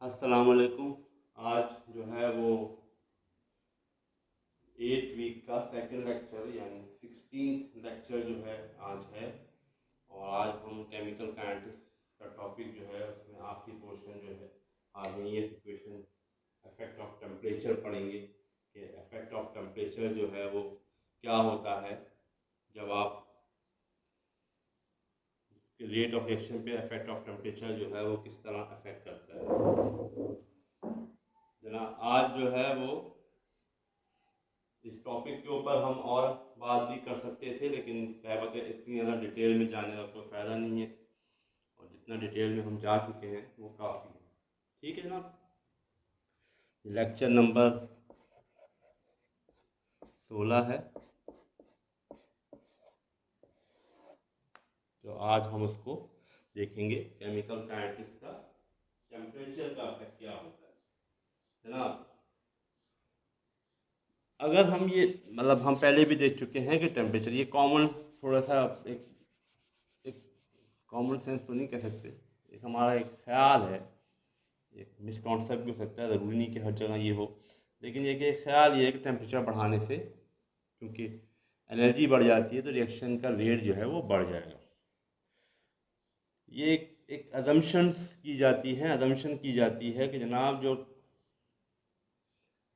अस्सलाम वालेकुम। आज जो है वो 8 वीक का सेकंड लेक्चर यानी 16th लेक्चर जो है आज है। और आज हम केमिकल काइनेटिक्स का टॉपिक जो है उसमें आखिरी पोर्शन जो है harmonious equation effect of temperature पढ़ेंगे कि इफेक्ट ऑफ टेम्परेचर जो है वो क्या होता है जब आप रेट ऑफ रिएक्शन पे इफेक्ट ऑफ टेम्परेचर जो है वो किस तरह अफेक्ट करता है। जनाब आज जो है वो इस टॉपिक के ऊपर हम और बात भी कर सकते थे, लेकिन क्या बात है इतनी ज़्यादा डिटेल में जाने का कोई फ़ायदा नहीं है और जितना डिटेल में हम जा चुके हैं वो काफ़ी है। ठीक है जनाब, लेक्चर नंबर 16 है, तो आज हम उसको देखेंगे केमिकल काइनेटिक्स का टेम्परेचर का इफेक्ट क्या होता है जनाब। अगर हम ये हम पहले भी देख चुके हैं कि टेम्परेचर ये कॉमन थोड़ा सा एक एक कॉमन सेंस तो नहीं कह सकते, एक हमारा एक ख्याल है, एक मिसकॉन्सेप्ट भी हो सकता है, ज़रूरी नहीं कि हर जगह ये हो, लेकिन ये कि ख्याल ये है कि टेम्परेचर बढ़ाने से क्योंकि एनर्जी बढ़ जाती है तो रिएक्शन का रेट जो है वो बढ़ जाएगा। ये एक अजम्पशंस की जाती है, अजम्पशन की जाती है कि जनाब जो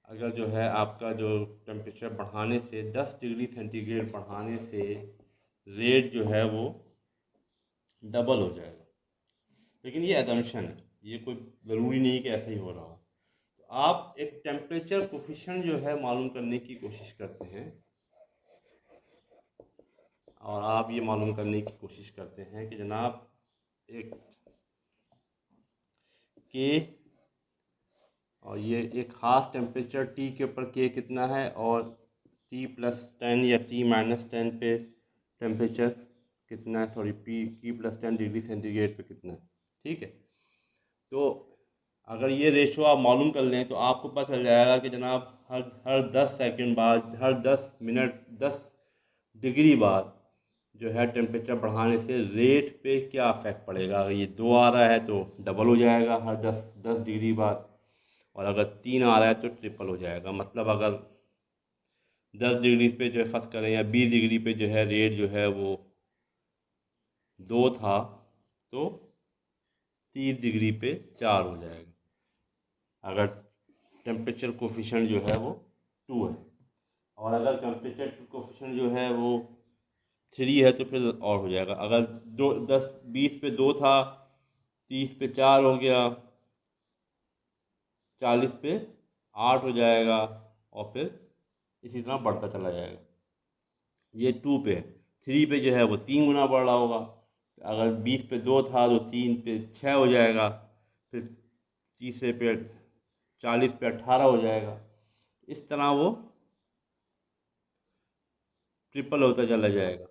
अगर जो है आपका जो टेम्परेचर बढ़ाने से 10 डिग्री सेंटीग्रेड बढ़ाने से रेट जो है वो डबल हो जाएगा, लेकिन ये अजम्पशन है, ये कोई ज़रूरी नहीं कि ऐसा ही हो रहा हो। तो आप एक टेम्परेचर कोफिशिएंट जो है मालूम करने की कोशिश करते हैं और आप ये मालूम करने की कोशिश करते हैं कि जनाब एक के और ये एक ख़ास टेम्परेचर टी के ऊपर के कितना है और T+10 या T-10 पे टेम्परेचर कितना है, सॉरी T+10 डिग्री सेंटीग्रेड पे कितना है। ठीक है, तो अगर ये रेशो आप मालूम कर लें तो आपको पता चल जाएगा कि जनाब हर 10 सेकंड बाद, हर 10 मिनट, 10 डिग्री बाद जो है टेम्परेचर बढ़ाने से रेट पे क्या इफेक्ट पड़ेगा। अगर ये 2 आ रहा है तो डबल हो जाएगा हर 10 डिग्री बाद, और अगर 3 आ रहा है तो ट्रिपल हो जाएगा। मतलब अगर 10 डिग्री पे जो है फर्स्ट करें या 20 डिग्री पे जो है रेट जो है वो 2 था तो 30 डिग्री पे 4 हो जाएगा अगर टेम्परेचर कोफिशिएंट जो है वो 2 है। और अगर टेम्परेचर कोफिशिएंट जो है वो 3 है तो फिर और हो जाएगा। अगर 20 पे 2 था, 30 पे 4 हो गया, 40 पे 8 हो जाएगा और फिर इसी तरह बढ़ता चला जाएगा। ये 2 पे है, 3 पे जो है वो 3 गुना बढ़ रहा होगा। अगर 20 पे 2 था तो 3 पे 6 हो जाएगा, फिर तीसरे पे 40 पे 18 हो जाएगा। इस तरह वो ट्रिपल होता चला जाएगा।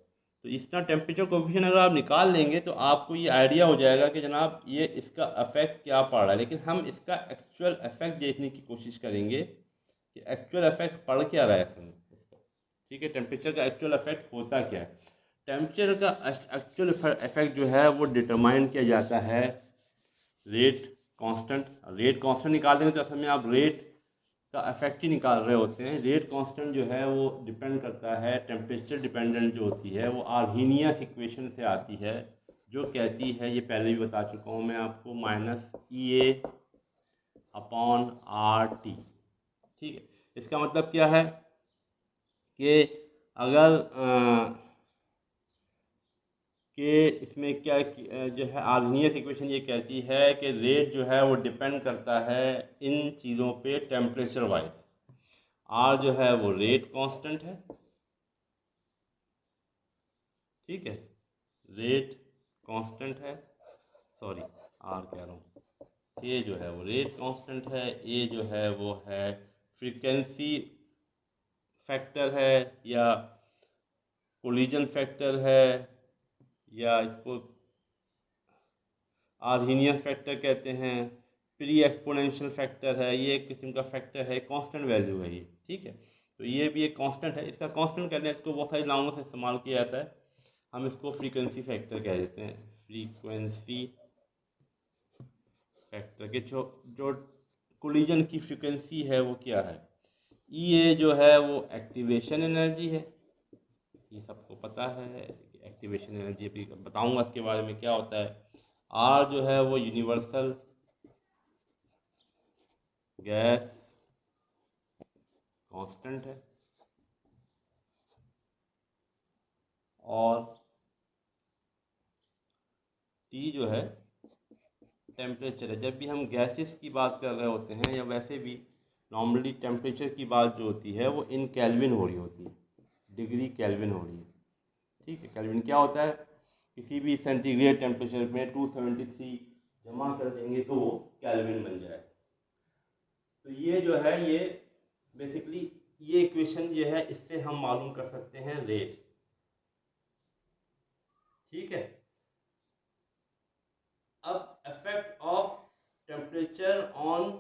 तो इतना टेम्परेचर कोफिशिएंट अगर आप निकाल लेंगे तो आपको ये आइडिया हो जाएगा कि जनाब ये इसका इफेक्ट क्या पड़ रहा है। लेकिन हम इसका एक्चुअल इफेक्ट देखने की कोशिश करेंगे कि एक्चुअल इफेक्ट पड़ क्या रहा है इसमें इसका। ठीक है, टेम्परेचर का एक्चुअल इफेक्ट होता क्या है। टेम्परेचर का एक्चुअल इफेक्ट जो है वो डिटरमाइन किया जाता है रेट कांस्टेंट। रेट कांस्टेंट निकालेंगे तो असल में आप रेट का इफेक्ट ही निकाल रहे होते हैं। रेट कांस्टेंट जो है वो डिपेंड करता है, टेम्परेचर डिपेंडेंट जो होती है वो आर्हीनियस इक्वेशन से आती है, जो कहती है, ये पहले भी बता चुका हूँ मैं आपको, -EA/RT। ठीक है, इसका मतलब क्या है कि अगर कि इसमें क्या जो है आर्हीनियस इक्वेशन ये कहती है कि रेट जो है वो डिपेंड करता है इन चीज़ों पे टेम्परेचर वाइज। आर जो है वो रेट कांस्टेंट है, ठीक है, रेट कांस्टेंट है, सॉरी आर कह रहा हूँ, ए जो है वो रेट कांस्टेंट है, ए जो है वो है फ्रीक्वेंसी फैक्टर है या कोलिजन फैक्टर है या इसको आर्हीनियस फैक्टर कहते हैं, प्री एक्सपोनेंशियल फैक्टर है, ये एक किस्म का फैक्टर है, कांस्टेंट वैल्यू है ये। ठीक है, तो ये भी एक कांस्टेंट है। इसका कांस्टेंट कहते हैं, इसको बहुत सारी नामों से इस्तेमाल किया जाता है। हम इसको फ्रीक्वेंसी फैक्टर कह देते हैं, फ्रीक्वेंसी फैक्टर करके जो कोलिजन की फ्रीक्वेंसी है वो क्या है। ये जो है वो एक्टिवेशन एनर्जी है, ये सबको पता है। एक्टिवेशन एनर्जी भी बताऊंगा इसके बारे में क्या होता है। आर जो है वो यूनिवर्सल गैस कांस्टेंट है, और टी जो है टेम्परेचर है। जब भी हम गैसेस की बात कर रहे होते हैं या वैसे भी नॉर्मली टेम्परेचर की बात जो होती है वो इन केल्विन हो रही होती है, डिग्री केल्विन हो रही है। ठीक है, केल्विन क्या होता है, किसी भी सेंटीग्रेड टेम्परेचर में 273 जमा कर देंगे तो वो केल्विन बन जाए। तो ये जो है ये बेसिकली ये इक्वेशन ये है, इससे हम मालूम कर सकते हैं रेट। ठीक है, अब effect of temperature on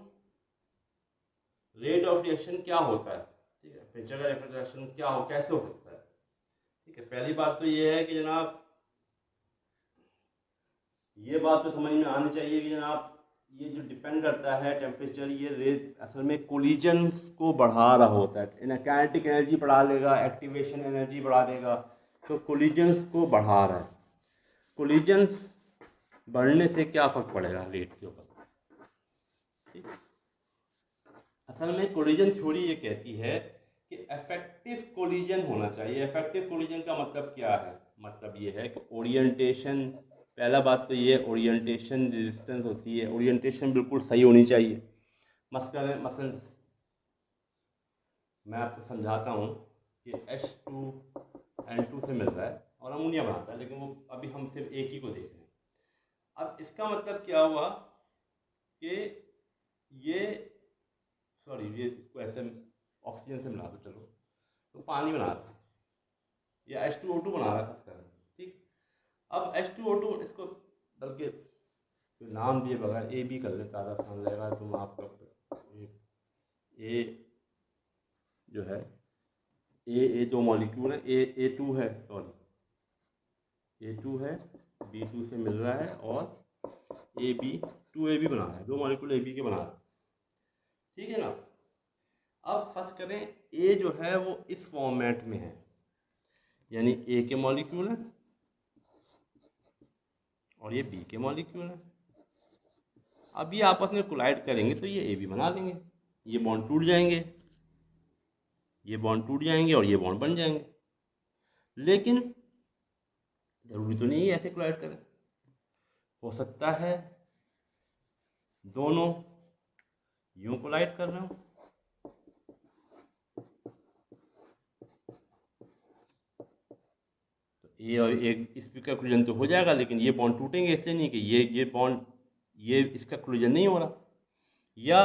rate of reaction क्या होता है। ठीक है, टेम्परेचर का रेट ऑफ रिएक्शन क्या हो, कैसे हो सकता है। ठीक है, पहली बात तो ये है कि जनाब ये बात तो समझ में आनी चाहिए कि जनाब ये जो डिपेंड करता है टेम्परेचर, ये रेट असल में कोलिजन्स को बढ़ा रहा होता है। काइनेटिक एनर्जी बढ़ा लेगा, एक्टिवेशन एनर्जी बढ़ा देगा, तो कोलिजन्स को बढ़ा रहा है। कोलिजन्स बढ़ने से क्या फ़र्क पड़ेगा रेट के ऊपर। ठीक, असल में कोलिजन थ्योरी ये कहती है कि इफेक्टिव कोलिजन होना चाहिए। इफेक्टिव कोलिजन का मतलब क्या है, मतलब ये है कि ओरिएंटेशन, पहला बात तो ये ओरिएंटेशन रेजिस्टेंस होती है, ओरिएंटेशन बिल्कुल सही होनी चाहिए। मसलन मैं आपको समझाता हूँ कि H2N2 से मिल रहा है और अमोनिया बनाता है, लेकिन वो अभी हम सिर्फ एक ही को देख रहे हैं। अब इसका मतलब क्या हुआ कि ये सॉरी ये इसको ऐसे ऑक्सीजन से मिला दो, चलो तो पानी बना रहा है या H2O2 बना रहा है फर्स्ट तरह। ठीक, अब H2O2 इसको बल्कि नाम दिए बगैर ए बी कर ले, ज़्यादा आसान रहेगा। तुम आपका ए जो है ए दो मॉलिक्यूल है, ए टू है, सॉरी A2 है, B2 से मिल रहा है और AB बना रहा है, दो मॉलिक्यूल AB के बना रहा है। ठीक है ना, अब फर्स्ट करें ए जो है वो इस फॉर्मेट में है, यानी ए के मॉलिक्यूल है और ये बी के मॉलिक्यूल है। अब ये आपस में कोलाइड करेंगे तो ये ए बी बना लेंगे, ये बॉन्ड टूट जाएंगे, ये बॉन्ड टूट जाएंगे और ये बॉन्ड बन जाएंगे। लेकिन ज़रूरी तो नहीं है ऐसे कोलाइड करें, हो सकता है दोनों यूं कोलाइड कर रहे हो, ये और एक इस पे का कोलिजन तो हो जाएगा, लेकिन ये बॉन्ड टूटेंगे, इसलिए नहीं कि ये बॉन्ड ये इसका कोलिजन नहीं हो रहा। या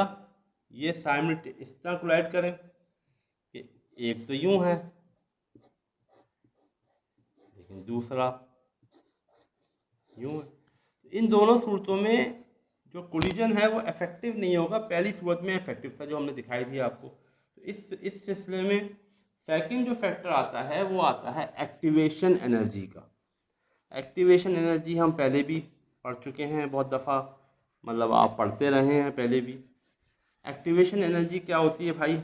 ये साइमल्टेनियस इस तरह कोलाइड करें कि एक तो यूं है लेकिन दूसरा यूं है। तो इन दोनों सूरतों में जो कोलिजन है वो इफेक्टिव नहीं होगा। पहली सूरत में इफेक्टिव था जो हमने दिखाई थी आपको। तो इस सिलसिले में सेकंड जो फैक्टर आता है वो आता है एक्टिवेशन एनर्जी का। एक्टिवेशन एनर्जी हम पहले भी पढ़ चुके हैं बहुत दफ़ा, मतलब आप पढ़ते रहे हैं पहले भी। एक्टिवेशन एनर्जी क्या होती है भाई,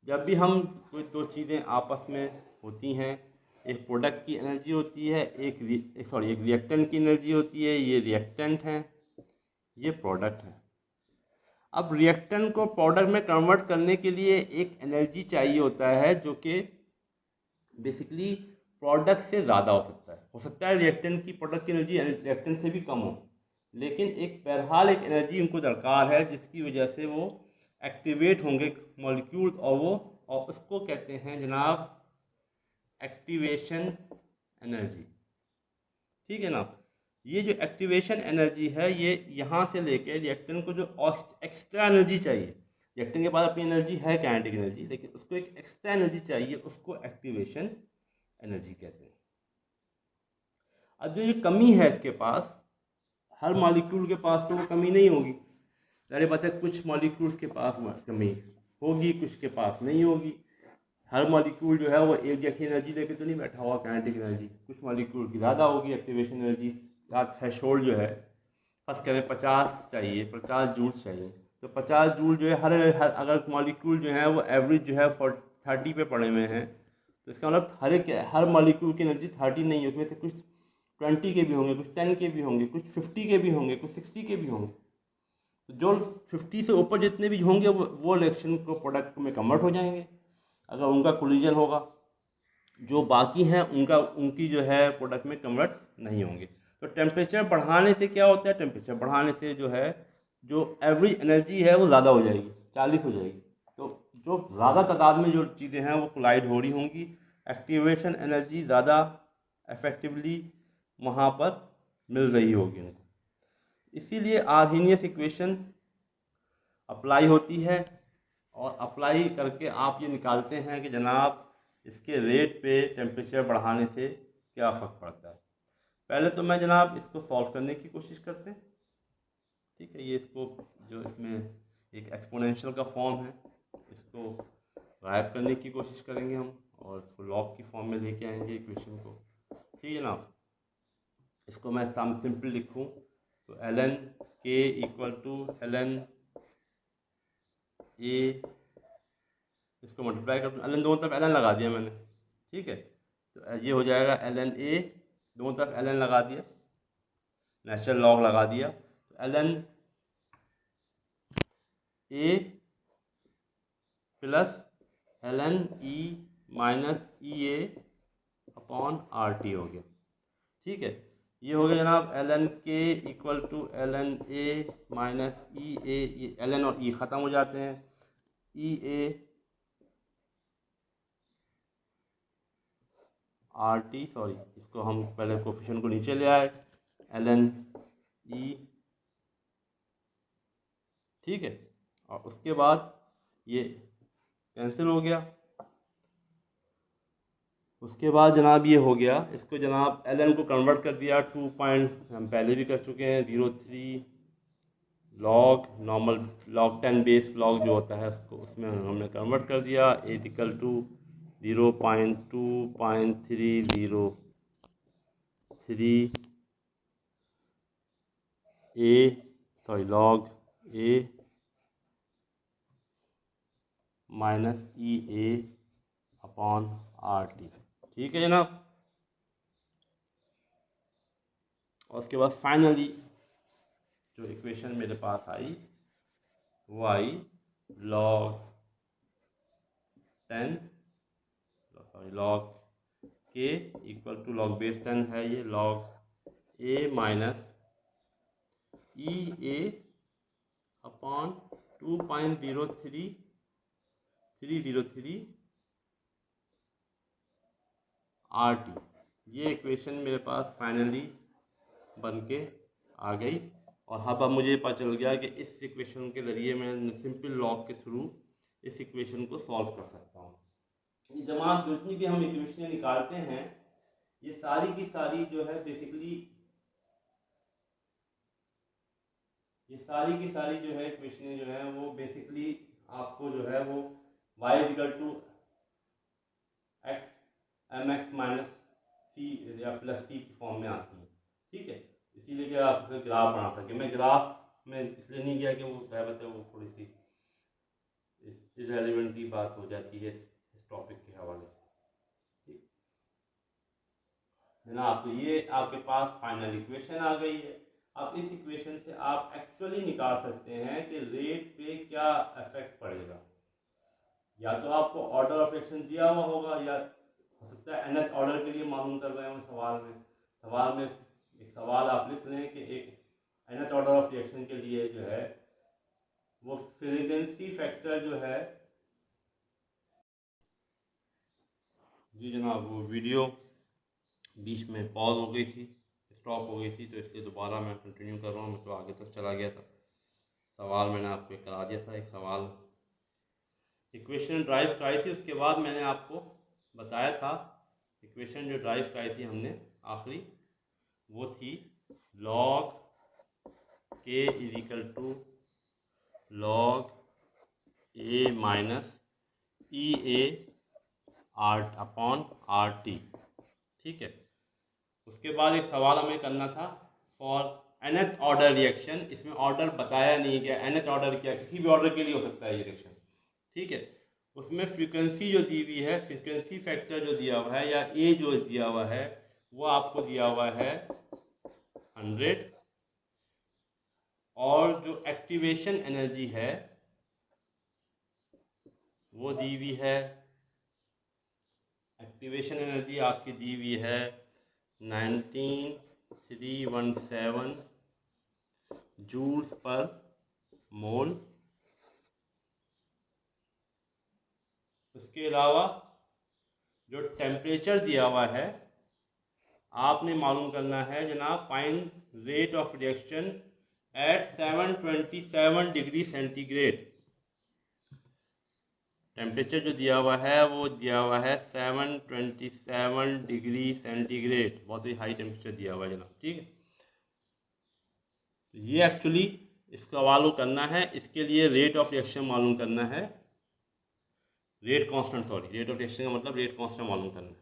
जब भी हम कोई दो चीज़ें आपस में होती हैं, एक प्रोडक्ट की एनर्जी होती है, एक रिएक्टेंट की एनर्जी होती है। ये रिएक्टेंट है, ये प्रोडक्ट है। अब रिएक्टेंट को प्रोडक्ट में कन्वर्ट करने के लिए एक एनर्जी चाहिए होता है जो कि बेसिकली प्रोडक्ट से ज़्यादा हो सकता है रिएक्टेंट की प्रोडक्ट की एनर्जी रिएक्टेंट से भी कम हो, लेकिन एक बहरहाल एक एनर्जी उनको दरकार है जिसकी वजह से वो एक्टिवेट होंगे मॉलिक्यूल, और उसको कहते हैं जनाब एक्टिवेशन एनर्जी। ठीक है ना, ये जो एक्टिवेशन एनर्जी है ये यहाँ से लेके रिएक्टेंट को जो एक्स्ट्रा एनर्जी चाहिए, रिएक्टेंट के पास अपनी एनर्जी है काइनेटिक एनर्जी, लेकिन उसको एक एक्स्ट्रा एनर्जी चाहिए, उसको एक्टिवेशन एनर्जी कहते हैं। अब जो ये कमी है इसके पास, हर मॉलिक्यूल के पास तो वो कमी नहीं होगी, अरे बात है कुछ मॉलिक्यूल्स के पास कमी होगी, कुछ के पास नहीं होगी। हर मॉलिक्यूल जो है वो एक जैसी एनर्जी लेके तो नहीं बैठा हुआ काइनेटिक एनर्जी, कुछ मॉलिक्यूल की ज़्यादा होगी एक्टिवेशन एनर्जी का थ्रेशोल्ड जो है। फर्स्ट करें 50 चाहिए, 50 जूल चाहिए, तो 50 जूल जो है हर अगर मॉलिक्यूल जो है वो एवरेज जो है 30 पे पड़े हुए हैं, तो इसका मतलब हर मॉलिक्यूल की एनर्जी 30 नहीं है, उसमें से कुछ 20 के भी होंगे, कुछ 10 के भी होंगे, कुछ 50 के भी होंगे, कुछ 60 के भी होंगे। तो जो 50 से ऊपर जितने भी होंगे वो रिएक्शन को प्रोडक्ट में कन्वर्ट हो जाएंगे अगर उनका कोलिजन होगा। जो बाकी हैं उनकी जो है प्रोडक्ट में कन्वर्ट नहीं होंगे। तो टेम्परेचर बढ़ाने से क्या होता है, टेम्परेचर बढ़ाने से जो है जो एवरेज एनर्जी है वो ज़्यादा हो जाएगी, 40 हो जाएगी। तो जो ज़्यादा तादाद में जो चीज़ें हैं वो कोलाइड हो रही होंगी, एक्टिवेशन एनर्जी ज़्यादा इफेक्टिवली वहाँ पर मिल रही होगी उनको, इसीलिए आर्हेनियस इक्वेशन अप्लाई होती है। और अप्लाई करके आप ये निकालते हैं कि जनाब इसके रेट पे टेम्परेचर बढ़ाने से क्या फ़र्क पड़ता है। पहले तो मैं जनाब इसको सॉल्व करने की कोशिश करते हैं, ठीक है। ये इसको जो इसमें एक एक्सपोनेंशियल का फॉर्म है इसको गायब करने की कोशिश करेंगे हम और इसको लॉग की फॉर्म में लेके आएंगे इक्वेशन को, ठीक है ना। इसको मैं सिंपल लिखूं तो ln k equal to ln a, इसको मल्टीप्लाई कर ln दोनों तरफ ln लगा दिया मैंने, ठीक है। तो ये हो जाएगा ln a, दोनों तरफ ln लगा दिया, नेचुरल लॉग लगा दिया, तो ln a plus ln e minus E A upon R T हो गया, ठीक है। ये हो गया जनाब ln k equal to ln a minus E A, ln और e ख़त्म हो जाते हैं, E A R T, sorry इसको हम पहले कोफिशिएंट को नीचे ले आए, ln e, ठीक है। और उसके बाद ये कैंसिल हो गया। उसके बाद जनाब ये हो गया, इसको जनाब ln को कन्वर्ट कर दिया 2 पॉइंट हम पहले भी कर चुके हैं 03 log normal log 10 base log जो होता है उसको उसमें हमने कन्वर्ट कर दिया, equal to 0.2.303 A sorry log A minus E A upon R T, ठीक है जनाब। और उसके बाद फाइनली जो इक्वेशन मेरे पास आई वो आई लॉग 10 सॉरी लॉग के इक्वल टू लॉग बेस 10 है ये log A minus E A upon 2.03303 R T. ये इक्वेशन मेरे पास फाइनली बन के आ गई। और अब मुझे पता चल गया कि इस इक्वेशन के ज़रिए मैं सिंपल लॉग के थ्रू इस इक्वेशन को सॉल्व कर सकता हूँ। ये जमात जितनी भी हम इक्वेशन निकालते हैं ये सारी की सारी जो है बेसिकली ये सारी की सारी जो है इक्वेशन जो है वो बेसिकली आपको जो है वो y equal to x m x minus c या प्लस टी की फॉर्म में आती है, ठीक है। इसीलिए कि आप इसे ग्राफ बना सकें। मैं ग्राफ में इसलिए नहीं गया कि वो बहबत है वो थोड़ी सी इररिलेवेंट सी बात हो जाती है इस टॉपिक के हवाले से, ठीक है ना। तो ये आपके पास फाइनल इक्वेशन आ गई है। अब इस इक्वेशन से आप एक्चुअली निकाल सकते हैं कि रेट पे क्या इफेक्ट पड़ेगा। या तो आपको ऑर्डर ऑफ रिएक्शन दिया हुआ होगा या हो सकता है nth ऑर्डर के लिए मालूम कर रहे हैं सवाल में एक सवाल आप लिख लें कि एक nth ऑर्डर ऑफ रिएक्शन के लिए जो है वो फ्रीक्वेंसी फैक्टर जो है, जी जनाब वो वीडियो बीच में पॉज हो गई थी, स्टॉप हो गई थी, तो इसलिए दोबारा मैं कंटिन्यू कर रहा हूँ। मैं तो आगे तक चला गया था। सवाल मैंने आपको करा दिया था, एक सवाल इक्वेशन ड्राइव कराई थी, उसके बाद मैंने आपको बताया था इक्वेशन जो ड्राइव कराई थी हमने आखिरी वो थी लॉग के is equal to log A minus E A R upon R T, ठीक है। उसके बाद एक सवाल हमें करना था फॉर nth ऑर्डर रिएक्शन, इसमें ऑर्डर बताया नहीं गया, nth ऑर्डर क्या, किसी भी ऑर्डर के लिए हो सकता है ये रिएक्शन, ठीक है। उसमें फ्रीक्वेंसी जो दी हुई है, फ्रीक्वेंसी फैक्टर जो दिया हुआ है या ए जो दिया हुआ है वो आपको दिया हुआ है 100, और जो एक्टिवेशन एनर्जी है वो दी हुई है, एक्टिवेशन एनर्जी आपकी दी हुई है 19317 जूल्स पर मोल। उसके अलावा जो टेम्परेचर दिया हुआ है आपने मालूम करना है जनाब, find rate of reaction at 727 degree centigrade. Temperature जो दिया हुआ है वो दिया हुआ है 727 डिग्री सेंटीग्रेड, बहुत ही हाई टेम्परेचर दिया हुआ है जनाब, ठीक है। तो ये एक्चुअली इसका मालूम करना है, इसके लिए रेट ऑफ रिएक्शन मालूम करना है, rate constant, sorry rate of reaction का मतलब रेट कांस्टेंट मालूम करना है।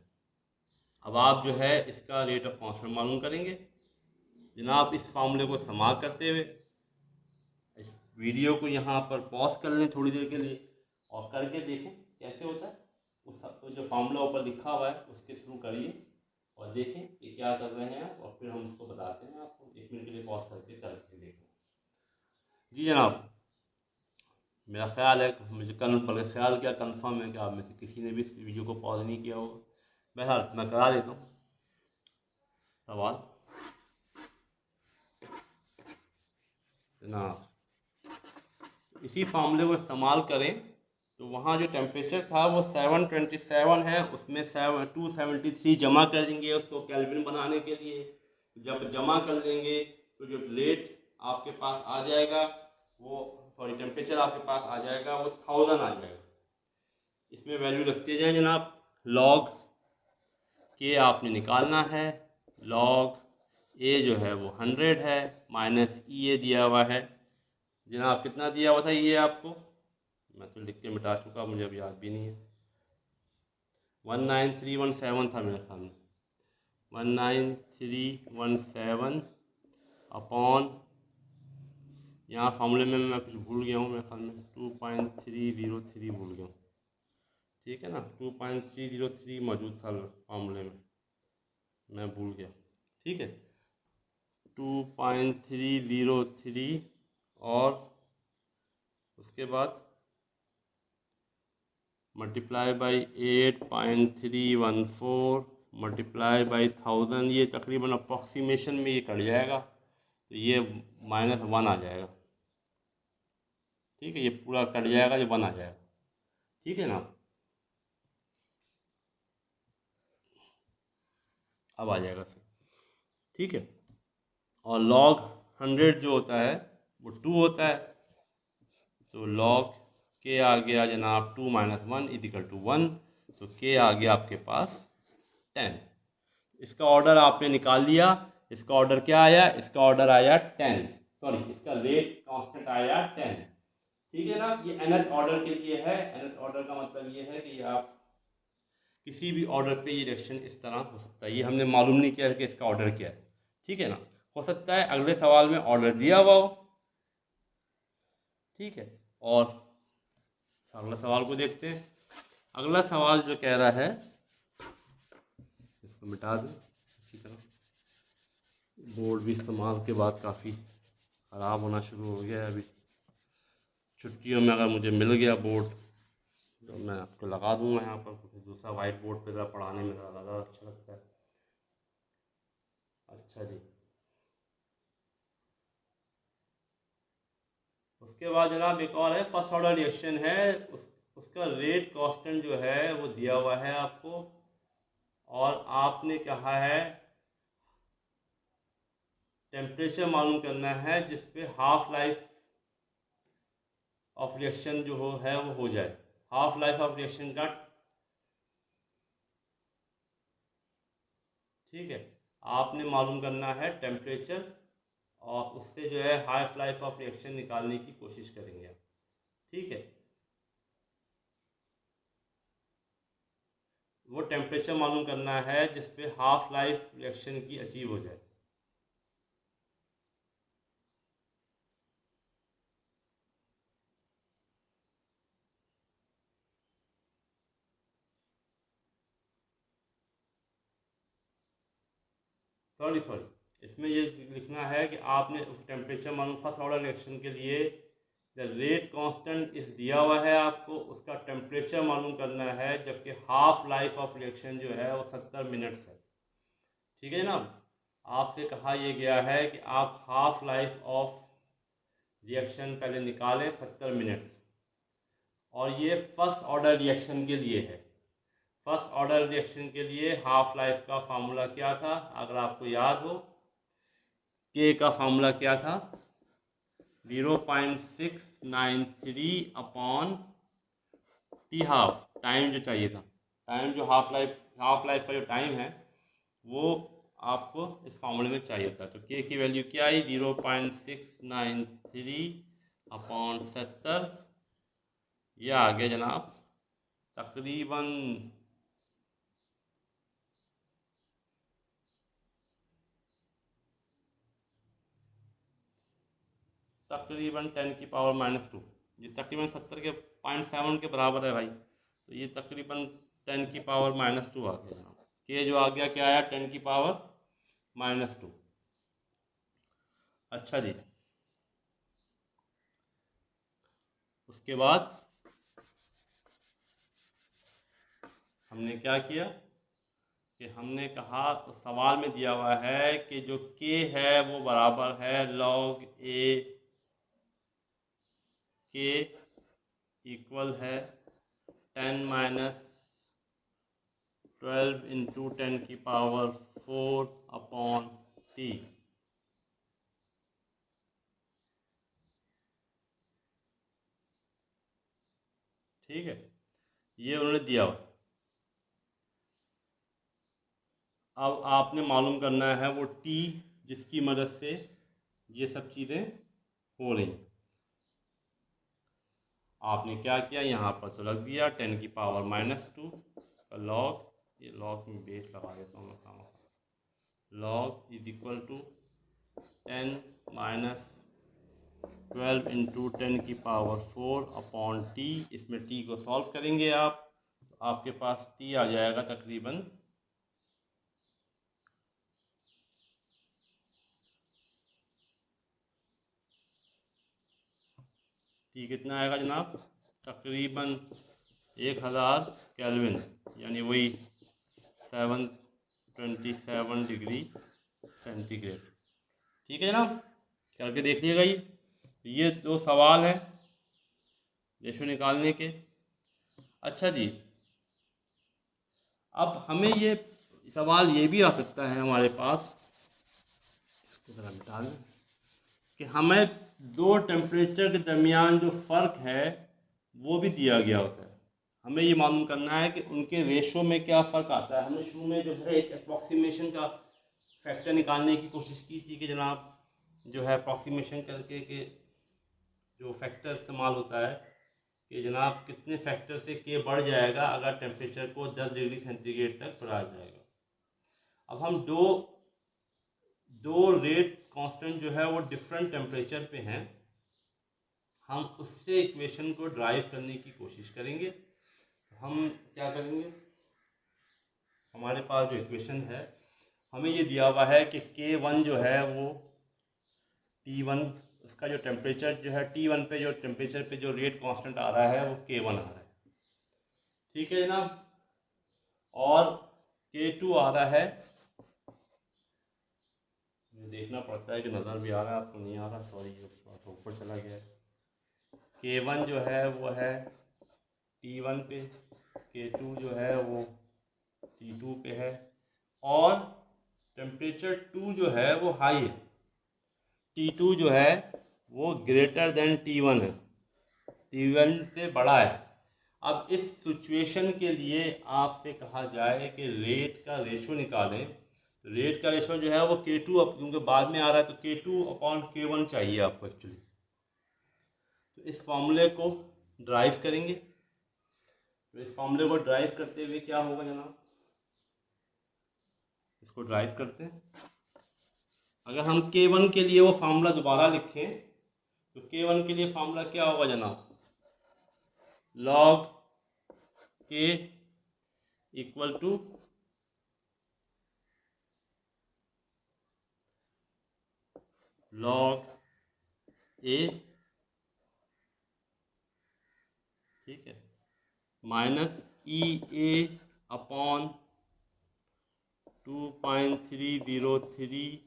अब आप जो है इसका रेट ऑफ कांस्टेंट मालूम करेंगे जनाब, इस फॉर्मूले को इस्तेमाल करते हुए। इस वीडियो को यहाँ पर पॉज कर लें थोड़ी देर के लिए और करके देखें कैसे होता है। उस जो फार्मूला ऊपर लिखा हुआ है उसके थ्रू करिए और देखें कि क्या कर रहे हैं आप, और फिर हम उसको बताते हैं आपको। 1 मिनट के लिए पॉज करके देखें। जी जनाब, मेरा ख्याल है, मुझे बल्कि ख्याल क्या कंफर्म है कि आप में से किसी ने भी इस वीडियो को पॉज नहीं किया होगा। बहरहाल मैं करा देता हूँ सवाल जनाब। इसी फार्मूले को इस्तेमाल करें तो वहाँ जो टेम्परेचर था वो 727 है, उसमें 273 जमा कर देंगे उसको केल्विन बनाने के लिए। जब जमा कर लेंगे तो जो रेट आपके पास आ जाएगा वो, सॉरी टेम्परेचर आपके पास आ जाएगा वो 1000 आ जाएगा। इसमें वैल्यू रखते जाएं जनाब। लॉग के आपने निकालना है, लॉग ए जो है वो 100 है, माइनस ई ए दिया हुआ है जनाब, कितना दिया हुआ था ये आपको, मैं तो लिख के मिटा चुका, मुझे अब याद भी नहीं है। 19317 था मेरे ख्याल में, 19317 अपॉन, यहाँ फार्मूले में मैं कुछ भूल गया हूँ मेरे ख्याल में, 2.303 भूल गया हूँ, ठीक है ना। 2.303 मौजूद था फार्मूले में, मैं भूल गया, ठीक है। 2.303 और उसके बाद मल्टीप्लाई बाई 8.314 मल्टीप्लाई बाई 1000, ये तकरीबन अप्रॉक्सीमेशन में ये कट जाएगा तो ये -1 आ जाएगा, ठीक है। ये पूरा कट जाएगा, ये 1 आ जाएगा, ठीक है ना। अब आ जाएगा सर, ठीक है। और log 100 जो होता है वो 2 होता है, तो log के आ गया जनाब 2 - 1 = 1, तो के आ गया आपके पास 10। इसका ऑर्डर आपने निकाल लिया, इसका ऑर्डर क्या आया, इसका ऑर्डर आया 10, सॉरी इसका रेट कांस्टेंट आया 10, ठीक है ना। ये nth ऑर्डर के लिए है। nth ऑर्डर का मतलब ये है कि आप किसी भी ऑर्डर पे ये रिएक्शन इस तरह हो सकता है। ये हमने मालूम नहीं किया कि इसका ऑर्डर क्या है, ठीक है ना। हो सकता है अगले सवाल में ऑर्डर दिया हुआ हो, ठीक है। और अगला सवाल को देखते हैं। अगला सवाल जो कह रहा है, इसको मिटा दें अच्छी तरह, बोर्ड भी इस्तेमाल के बाद काफ़ी ख़राब होना शुरू हो गया है। अभी छुट्टियों में अगर मुझे मिल गया बोर्ड तो मैं आपको लगा दूंगा यहाँ पर, क्योंकि दूसरा वाइट बोर्ड पर ज़रा पढ़ाने में ज़्यादा अच्छा लगता है। अच्छा जी, उसके बाद जनाब एक और है, फर्स्ट ऑर्डर रिएक्शन है, उसका रेट कांस्टेंट जो है वो दिया हुआ है आपको, और आपने कहा है टेम्परेचर मालूम करना है जिसपे हाफ लाइफ ऑफ रिएक्शन जो है वो हो जाए। हाफ लाइफ ऑफ रिएक्शन का, ठीक है, आपने मालूम करना है टेम्परेचर, और उससे जो है हाफ लाइफ ऑफ रिएक्शन निकालने की कोशिश करेंगे आप, ठीक है। वो टेम्परेचर मालूम करना है जिसपे हाफ लाइफ रिएक्शन की अचीव हो जाए। सॉरी इसमें ये लिखना है कि आपने टेम्परेचर मालूम फर्स्ट ऑर्डर रिएक्शन के लिए द रेट कांस्टेंट इस दिया हुआ है, आपको उसका टेम्परेचर मालूम करना है, जबकि हाफ लाइफ ऑफ रिएक्शन जो है वो 70 मिनट्स है। ठीक है जनाब, आपसे कहा यह गया है कि आप हाफ लाइफ ऑफ रिएक्शन पहले निकालें 70 मिनट्स, और ये फर्स्ट ऑर्डर रिएक्शन के लिए है। फर्स्ट ऑर्डर रिएक्शन के लिए हाफ लाइफ का फार्मूला क्या था, अगर आपको याद हो, के का फार्मूला क्या था, 0.693 अपॉन टी हाफ, टाइम जो चाहिए था, टाइम जो हाफ लाइफ का जो टाइम है वो आपको इस फार्मूले में चाहिए था। तो के की वैल्यू क्या आई, 0.693 अपॉन 70, यह आ गया जनाब तकरीबन 10⁻², ये तकरीबन 70 के 0.7 के बराबर है भाई, तो ये तकरीबन 10⁻² आ गया जनाब। के जो आ गया क्या आया, 10⁻²। अच्छा जी, उसके बाद हमने क्या किया कि हमने कहा, तो सवाल में दिया हुआ है कि जो के है वो बराबर है log a के इक्वल है 10⁻12 इंटू 10⁻4 अपॉन टी। ठीक है, ये उन्होंने दिया हुआ। अब आपने मालूम करना है वो टी जिसकी मदद से ये सब चीज़ें हो रही। आपने क्या किया, यहाँ पर तो रख दिया 10⁻² का लॉग, ये लॉग में बेस लगा देता हूँ मैं, log is equal to 10⁻12 into 10⁻4 upon T. इसमें टी को सॉल्व करेंगे आप, तो आपके पास टी आ जाएगा तकरीबन 1000 केल्विन, यानी वही 727 डिग्री सेंटीग्रेड। ठीक है जनाब, करके देख लीजिएगा। ये दो सवाल हैं रेशो निकालने के। अच्छा जी, अब हमें ये सवाल ये भी आ सकता है हमारे पास, इसको ज़रा मिटा लें, कि हमें दो टेम्परेचर के दरमियान जो फ़र्क है वो भी दिया गया होता है। हमें ये मालूम करना है कि उनके रेशो में क्या फ़र्क आता है। हमने शुरू में जो है एक अप्रॉक्सीमेशन का फैक्टर निकालने की कोशिश की थी कि जनाब जो है अप्रॉक्सीमेशन करके कि जो फैक्टर इस्तेमाल होता है कि जनाब कितने फैक्टर से के बढ़ जाएगा अगर टेम्परेचर को 10 डिग्री सेंटीग्रेड तक बढ़ाया जाएगा। अब हम दो रेट कांस्टेंट जो है वो डिफरेंट टेम्परेचर पे हैं, हम उससे इक्वेशन को ड्राइव करने की कोशिश करेंगे। हम क्या करेंगे, हमारे पास जो इक्वेशन है हमें ये दिया हुआ है कि K1 जो है वो T1, उसका जो टेम्परेचर जो है T1 पे जो टेम्परेचर पे जो रेट कांस्टेंट आ रहा है वो K1 आ रहा है। ठीक है जनाब, और K2 आ रहा है, मुझे देखना पड़ता है कि नज़र भी आ रहा है, आपको नहीं आ रहा, सॉरी ऊपर चला गया। K1 जो है वो है T1 पे, K2 जो है वो T2 पे है, और टेम्परेचर 2 जो है वो हाई है, T2 जो है वो ग्रेटर देन T1 है, T1 से बड़ा है। अब इस सिचुएशन के लिए आपसे कहा जाए कि रेट का रेशो निकालें, तो रेट का रेशो जो है वो K2, क्योंकि बाद में आ रहा है तो K2 अपॉन K1 चाहिए आपको एक्चुअली। तो इस फॉर्मूले को ड्राइव करेंगे, तो इस फॉर्मूले को ड्राइव करते हुए क्या होगा जनाब, इसको ड्राइव करते हैं। अगर हम K1 के लिए वो फार्मूला दोबारा लिखें तो K1 के लिए फार्मूला क्या होगा जनाब, log K equal to log a, ठीक है, minus E A upon 2.303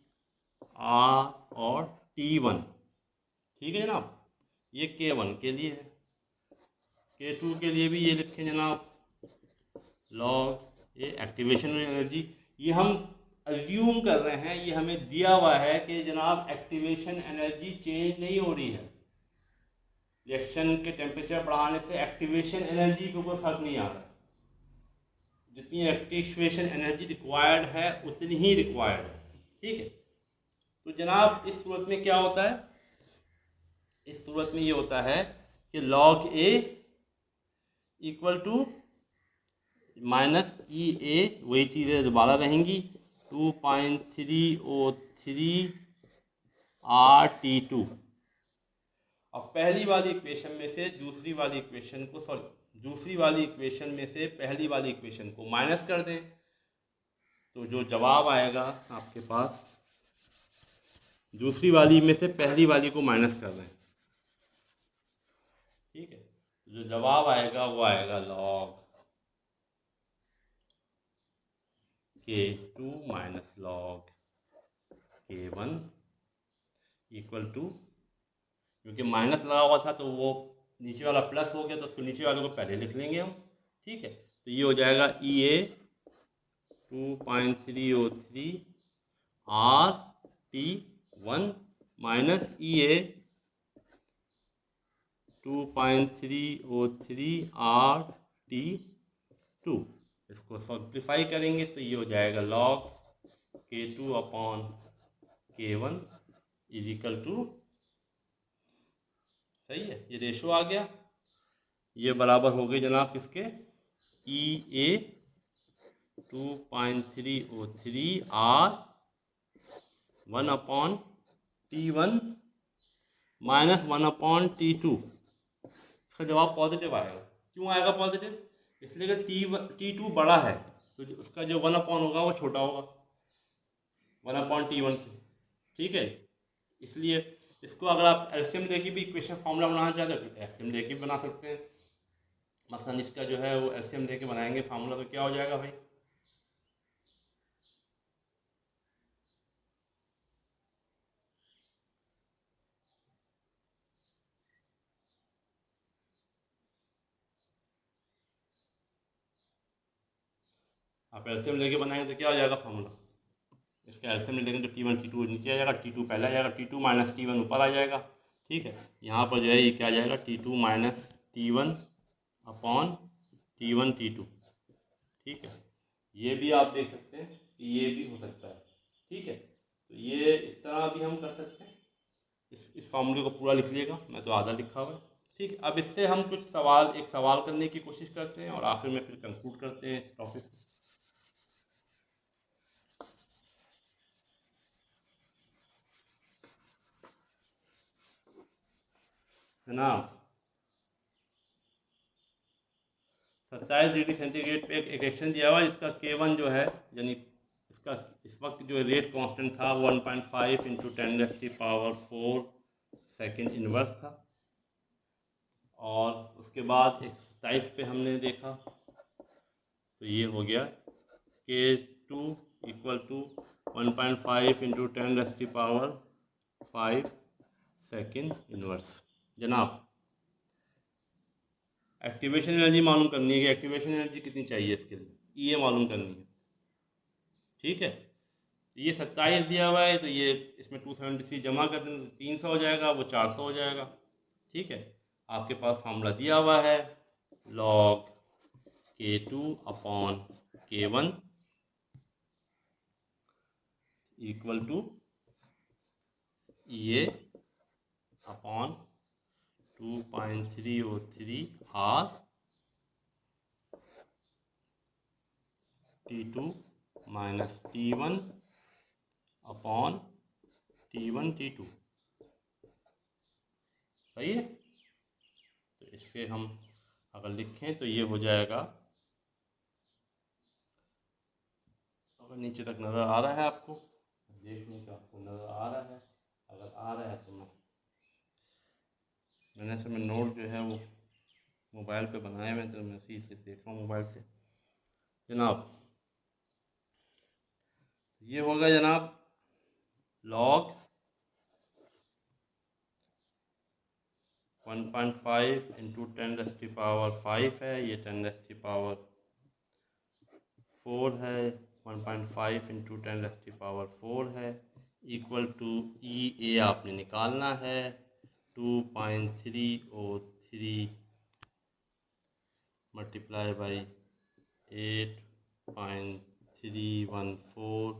R और T1, ठीक है जनाब। ये K1 के लिए है। K2 के लिए भी ये लिखें जनाब, लॉग ए एक्टिवेशन एनर्जी। ये हम अज्यूम कर रहे हैं, ये हमें दिया हुआ है कि जनाब एक्टिवेशन एनर्जी चेंज नहीं हो रही है। रिएक्शन के टेम्परेचर बढ़ाने से एक्टिवेशन एनर्जी पे कोई फर्क नहीं आ रहा है। जितनी एक्टिवेशन एनर्जी रिक्वायर्ड है उतनी ही रिक्वायर्ड है, ठीक है। तो जनाब इस सूरत में क्या होता है, इस सूरत में ये होता है कि log A equal to minus E A, वही चीज़ें दोबारा रहेंगी, 2.303 RT2। अब पहली वाली इक्वेशन में से दूसरी वाली इक्वेशन को, दूसरी वाली इक्वेशन में से पहली वाली इक्वेशन को माइनस कर दें, तो जो जवाब आएगा आपके पास, दूसरी वाली में से पहली वाली को माइनस कर दें, ठीक है, तो जो जवाब आएगा वो आएगा log K2 minus log K1 equal to, क्योंकि माइनस लगा हुआ था तो वो नीचे वाला प्लस हो गया, तो उसको नीचे वाले को पहले लिख लेंगे हम, ठीक है। तो ये हो जाएगा ई ए 2.303 RT1 माइनस ई ए 2.303 RT2। इसको सिंप्लीफाई करेंगे तो ये हो जाएगा log K2 upon K1 is equal to, सही है, ये रेशो आ गया। ये बराबर हो गई जनाब किसके, ई ए 2.303 R 1 upon T1 minus 1 upon T2। इसका जवाब पॉजिटिव आएगा। क्यों आएगा पॉजिटिव, इसलिए कि T2 बड़ा है तो उसका जो 1 अपॉन होगा वो छोटा होगा 1 अपॉन T1 से, ठीक है। इसलिए इसको अगर आप एलसीएम लेके भी इक्वेशन फॉर्मूला बनाना चाहते हैं तो एलसीएम लेके भी बना सकते हैं। मसलन इसका जो है वो एलसीएम लेके बनाएंगे फार्मूला, तो क्या हो जाएगा भाई, आप एलसीएम लेके बनाएंगे तो क्या हो जाएगा फार्मूला, इसका एलसीएम लेंगे तो T1 T2 नीचे आ जाएगा, T2 पहले आ जाएगा, T2 माइनस T1 ऊपर आ जाएगा, ठीक है। यहाँ पर जो है ये क्या आ जाएगा, T2 minus T1 upon T1 T2, ठीक है। ये भी आप देख सकते हैं कि ये भी हो सकता है, ठीक है। तो ये इस तरह भी हम कर सकते हैं। इस फार्मूले को पूरा लिख लीजिएगा, मैं तो आधा लिखा हुआ है, ठीक। अब इससे हम कुछ सवाल, एक सवाल करने की कोशिश करते हैं और आखिर में फिर कंक्लूड करते हैं इस टॉपिक को। जनाब 27 डिग्री सेंटीग्रेड पे एक रिएक्शन दिया हुआ है जिसका K1 जो है, यानी इसका इस वक्त जो रेट कांस्टेंट था 1.5 इंटू 10⁻⁴ सेकेंड इनवर्स था। और उसके बाद 27 पे हमने देखा तो ये हो गया K2 equal to 1.5 into 10⁻⁵ second inverse. जनाब एक्टिवेशन एनर्जी मालूम करनी है कि एक्टिवेशन एनर्जी कितनी चाहिए, इसके लिए ये मालूम करनी है, ठीक है। ये 27 दिया हुआ है तो ये इसमें 273 जमा कर दें तो 300 हो जाएगा, वो 400 हो जाएगा, ठीक है। आपके पास फार्मूला दिया हुआ है log K2 upon K1 equal to ये upon 2.303 R T2 minus T1 upon T1 T2, सही है। तो इसके हम अगर लिखें तो ये हो जाएगा, अगर नीचे तक नज़र आ रहा है आपको, देख लें कि आपको नज़र आ रहा है, अगर आ रहा है तो मैंने ऐसे में नोट जो है वो मोबाइल पे बनाए हुए, तो मैं सीधे देख रहा हूँ मोबाइल से जनाब। ये होगा जनाब log 1.5 इंटू 10⁻5 है, ये 10⁻4 है, 1.5 इंटू 10⁻4 है, इक्वल टू E A आपने निकालना है 2.303 मल्टीप्लाई बाई 8.314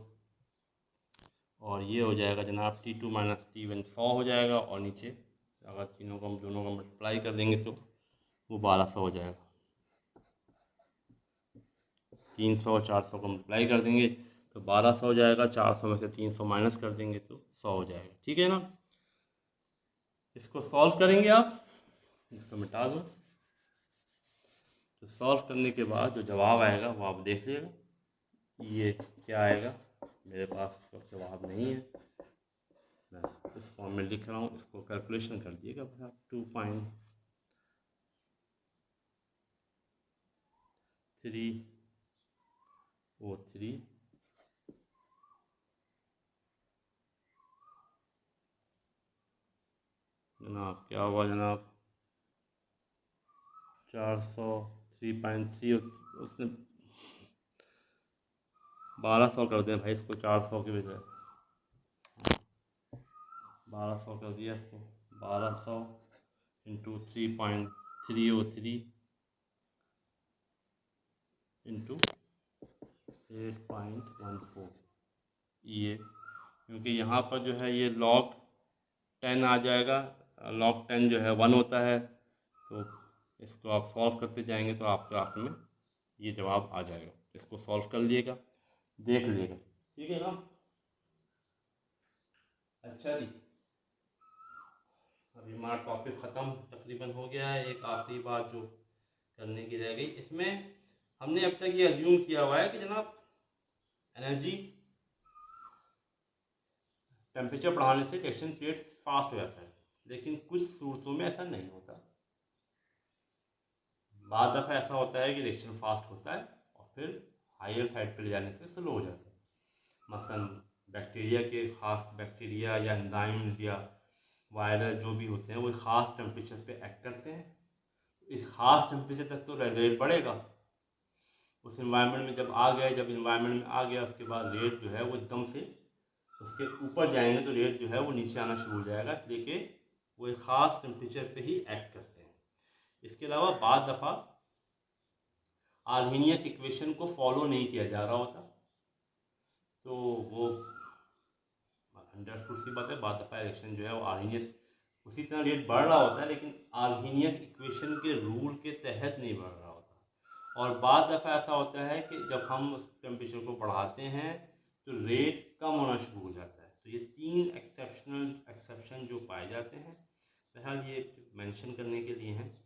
और ये हो जाएगा जनाब T2 माइनस T1 100 हो जाएगा, और नीचे अगर दोनों का मल्टीप्लाई कर देंगे तो वो 1200 हो जाएगा। 300 और 400 को मल्टीप्लाई कर देंगे तो 1200 हो जाएगा, 400 में से 300 माइनस कर देंगे तो 100 हो जाएगा। ठीक है ना, इसको सॉल्व करेंगे आप, इसको मिटा दो, तो सॉल्व करने के बाद जो जवाब आएगा वो आप देख लीजिएगा। ये क्या आएगा, मेरे पास तो जवाब नहीं है, मैं इस फॉर्म में लिख रहा हूँ, इसको कैलकुलेशन कर दिएगा आप 2.303 जनाब, क्या हुआ जनाब 400 3.3 उसने 1200 कर दिया भाई, इसको 400 के बजाय 1200 कर दिया, इसको 1200 इंटू 3.303 इंटू 8.14 ये, क्योंकि यहाँ पर जो है ये log 10 आ जाएगा, log 10 जो है 1 होता है, तो इसको आप सॉल्व करते जाएंगे तो आपके आप में ये जवाब आ जाएगा। इसको सॉल्व कर लिएगा, देख लीजिएगा, ठीक है ना। अच्छा जी, अभी हमारा टॉपिक ख़त्म तकरीबन हो गया है। एक आखिरी बात जो करने की रह गई, इसमें हमने अब तक ये अज्यूम किया हुआ है कि जनाब एनर्जी टेम्परेचर बढ़ाने से रिएक्शन पीरियड फास्ट हो जाता है, लेकिन कुछ सूरतों में ऐसा नहीं होता। बाद दफ़ा ऐसा होता है कि रिएक्शन फास्ट होता है और फिर हायर साइड पर ले जाने से स्लो हो जाता है। मसलन बैक्टीरिया के ख़ास बैक्टीरिया या एंजाइम्स या वायरस जो भी होते हैं वो ख़ास टेम्परेचर पे एक्ट करते हैं। इस ख़ास टेम्परेचर तक तो रेट बढ़ेगा, उस इन्वायरमेंट में जब आ गया, जब इन्वायरमेंट में आ गया उसके बाद रेट जो है वो एकदम से उसके ऊपर जाएंगे तो रेट जो है वो नीचे आना शुरू हो जाएगा, इसलिए कि वो एक ख़ास टेम्परेचर पे ही एक्ट करते हैं। इसके अलावा बाद दफ़ा आर्हेनियस इक्वेशन को फॉलो नहीं किया जा रहा होता, तो वो 100% सी बात है, बाद दफ़ा रिएक्शन जो है वो आर्हेनियस उसी तरह रेट बढ़ रहा होता है, लेकिन आर्हेनियस इक्वेशन के रूल के तहत नहीं बढ़ रहा होता। और बाद दफ़ा ऐसा होता है कि जब हम उस टेम्परेचर को बढ़ाते हैं तो रेट कम होना शुरू हो जाता है। तो ये 3 एक्सेप्शन जो पाए जाते हैं, बहरहाल ये मेंशन करने के लिए हैं।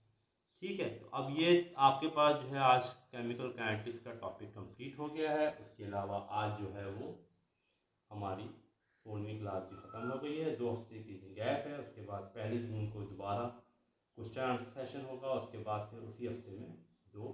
ठीक है, तो अब ये आपके पास जो है आज केमिकल काइनेटिक्स का टॉपिक कंप्लीट हो गया है। उसके अलावा आज जो है वो हमारी 16वीं क्लास भी ख़त्म हो गई है, 2 हफ्ते की गैप है। उसके बाद 1 जून को दोबारा क्वेश्चन आंसर सेशन होगा, उसके बाद फिर उसी हफ्ते में 2